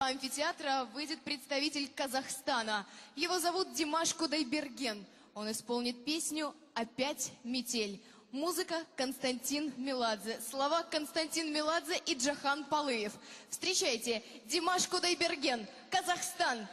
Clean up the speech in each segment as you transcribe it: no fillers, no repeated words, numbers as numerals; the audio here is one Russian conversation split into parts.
Амфитеатра выйдет представитель Казахстана. Его зовут Димаш Кудайберген. Он исполнит песню «Опять метель». Музыка Константин Меладзе. Слова Константин Меладзе и Джахан Палыев. Встречайте, Димаш Кудайберген, Казахстан.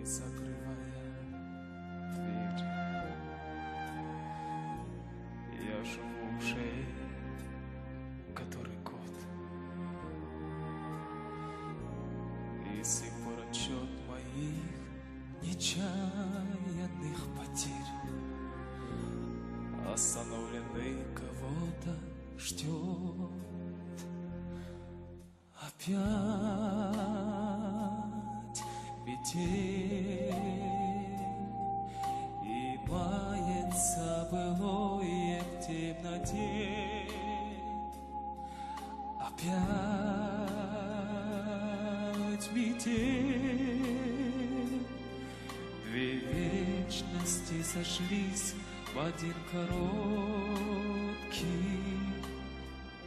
Закрывая дверь, я живу уже который год, и с тех пор отчет моих нечаянных потерь остановленный кого-то ждет опять метель, и мается былое в темноте. Опять метель, две вечности сошлись в один короткий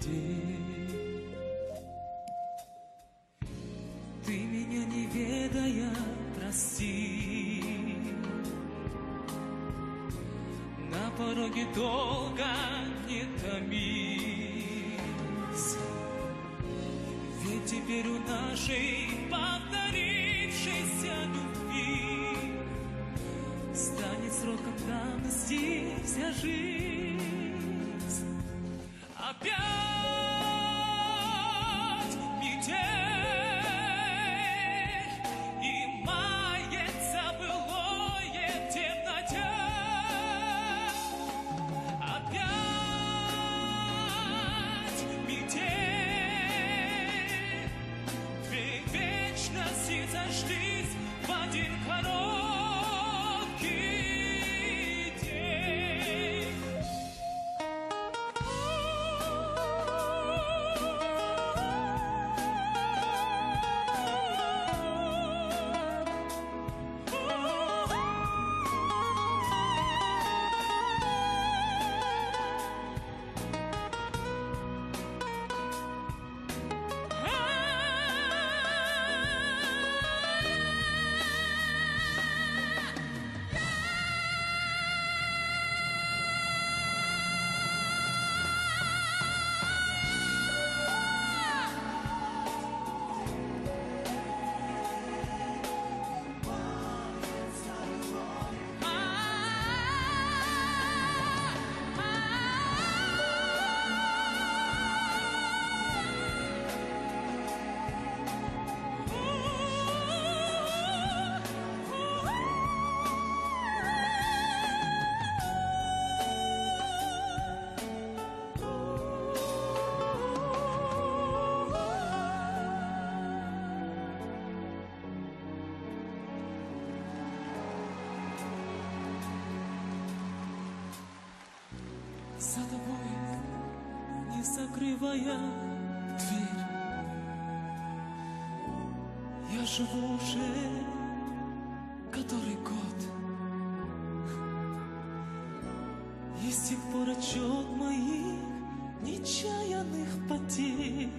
день. Ты меня не ведая, прости, на пороге долго не томись, ведь теперь у нашей повторившейся любви станет сроком давности вся жизнь. Опять метель, сошлись в один короткий день. За тобой, не закрывая дверь, я живу уже который год, и с тех пор отчет моих нечаянных потерь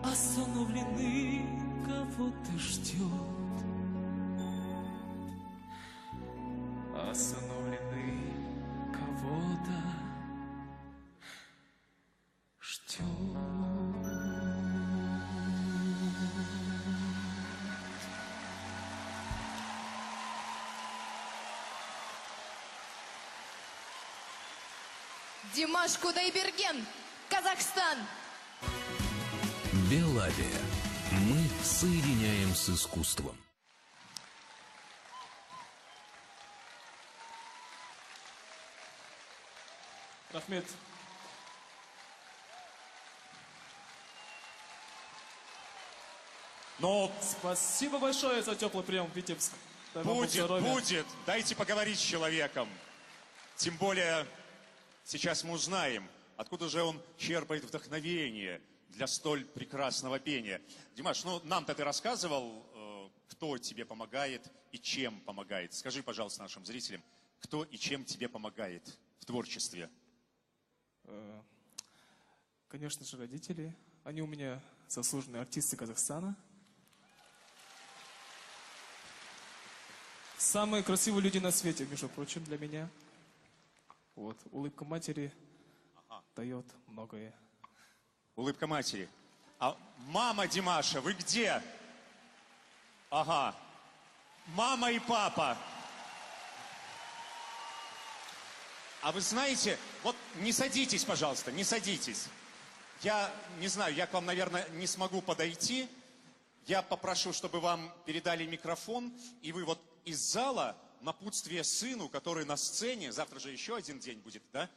остановлены кого-то ждет, остановлены кого-то ждет. Димаш Кудайберген, Казахстан. Белавия. Мы соединяем с искусством. Рахмет. Но спасибо большое за теплый прием в Витебск. Дай вам Бог Будет, здоровья. будет. Дайте поговорить с человеком. Тем более, сейчас мы узнаем, откуда же он черпает вдохновение для столь прекрасного пения. Димаш, ну нам-то ты рассказывал, кто тебе помогает и чем помогает. Скажи, пожалуйста, нашим зрителям, кто и чем тебе помогает в творчестве? Конечно же, родители. Они у меня заслуженные артисты Казахстана. Самые красивые люди на свете, между прочим, для меня. Вот, улыбка матери дает многое. Улыбка матери. А мама Димаша, вы где? Ага. Мама и папа. А вы знаете, вот не садитесь, пожалуйста, не садитесь. Я не знаю, я к вам, наверное, не смогу подойти. Я попрошу, чтобы вам передали микрофон, и вы вот из зала напутствие сыну, который на сцене, завтра же еще один день будет, да,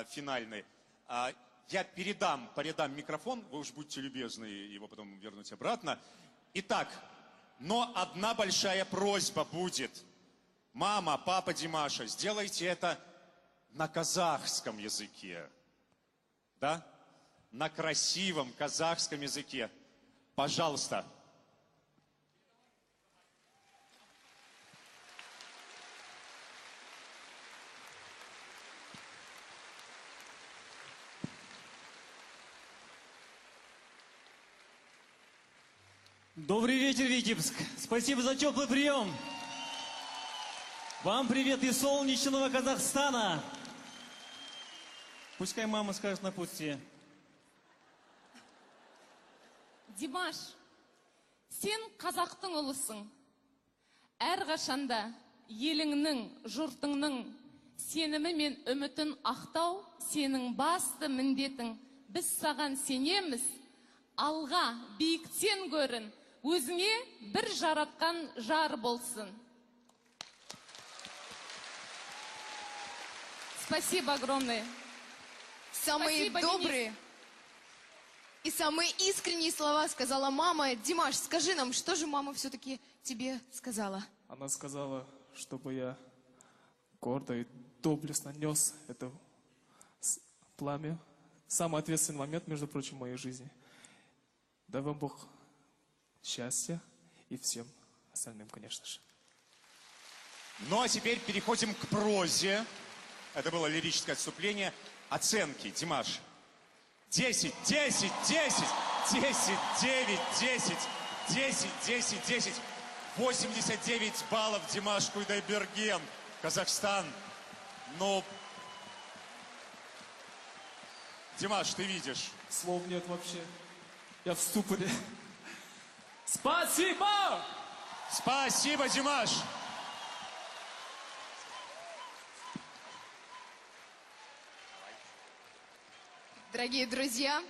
финальный, я передам микрофон, вы уж будьте любезны его потом вернуть обратно. Итак, но одна большая просьба будет. Мама, папа Димаша, сделайте это на казахском языке. Да? На красивом казахском языке. Пожалуйста. Добрый вечер, Витебск. Спасибо за теплый прием. Вам привет из солнечного Казахстана. Пускай мама скажет напутствие. Димаш, сен қазақтың ұлысың. Әрқашанда еліңнің, жұртыңның сенімі мен үмітін ақтау сенің басты міндетің. Біз саған сенеміз, алға биіктен көрін, өзіңе бір жаратқан жар болсын. Спасибо огромное. Самые Спасибо, добрые и самые искренние слова сказала мама. Димаш, скажи нам, что же мама все-таки тебе сказала? Она сказала, чтобы я гордо и доблестно нес это пламя. Самый ответственный момент, между прочим, в моей жизни. Дай вам Бог счастья и всем остальным, конечно же. Ну а теперь переходим к прозе. Это было лирическое отступление. Оценки, Димаш. 10, 10, 10, 10, 9, 10, 10, 10, 10. 89 баллов Димаш Кудайберген, Казахстан. Ну, Димаш, ты видишь. Слов нет вообще. Я в ступоре. Спасибо! Спасибо, Димаш. Дорогие друзья,